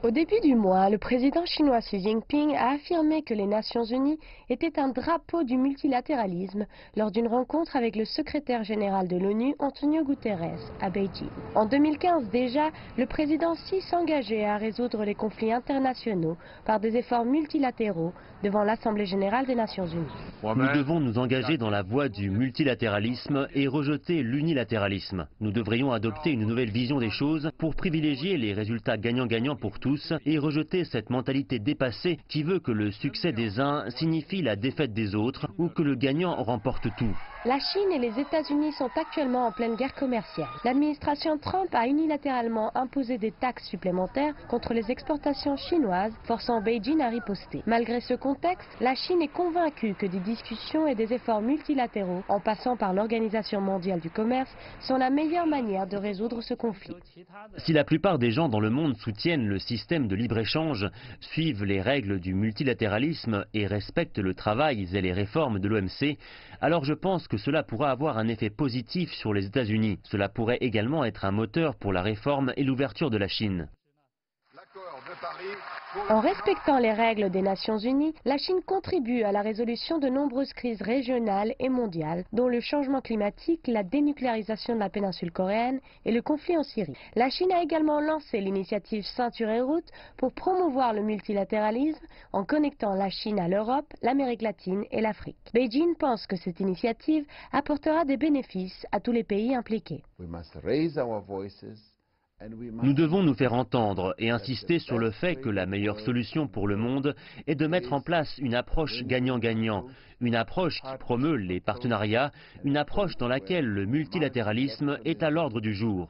Au début du mois, le président chinois Xi Jinping a affirmé que les Nations Unies étaient un drapeau du multilatéralisme lors d'une rencontre avec le secrétaire général de l'ONU, Antonio Guterres, à Beijing. En 2015 déjà, le président Xi s'engageait à résoudre les conflits internationaux par des efforts multilatéraux devant l'Assemblée générale des Nations Unies. Nous devons nous engager dans la voie du multilatéralisme et rejeter l'unilatéralisme. Nous devrions adopter une nouvelle vision des choses pour privilégier les résultats gagnant-gagnant pour tous et rejeter cette mentalité dépassée qui veut que le succès des uns signifie la défaite des autres ou que le gagnant remporte tout. La Chine et les États-Unis sont actuellement en pleine guerre commerciale. L'administration Trump a unilatéralement imposé des taxes supplémentaires contre les exportations chinoises, forçant Beijing à riposter. Malgré ce contexte, la Chine est convaincue que des discussions et des efforts multilatéraux, en passant par l'Organisation mondiale du commerce, sont la meilleure manière de résoudre ce conflit. Si la plupart des gens dans le monde soutiennent le système de libre-échange, suivent les règles du multilatéralisme et respectent le travail et les réformes de l'OMC, alors je pense que cela pourra avoir un effet positif sur les États-Unis. Cela pourrait également être un moteur pour la réforme et l'ouverture de la Chine. En respectant les règles des Nations Unies, la Chine contribue à la résolution de nombreuses crises régionales et mondiales, dont le changement climatique, la dénucléarisation de la péninsule coréenne et le conflit en Syrie. La Chine a également lancé l'initiative Ceinture et Route pour promouvoir le multilatéralisme en connectant la Chine à l'Europe, l'Amérique latine et l'Afrique. Beijing pense que cette initiative apportera des bénéfices à tous les pays impliqués. Nous devons nous faire entendre et insister sur le fait que la meilleure solution pour le monde est de mettre en place une approche gagnant-gagnant, une approche qui promeut les partenariats, une approche dans laquelle le multilatéralisme est à l'ordre du jour.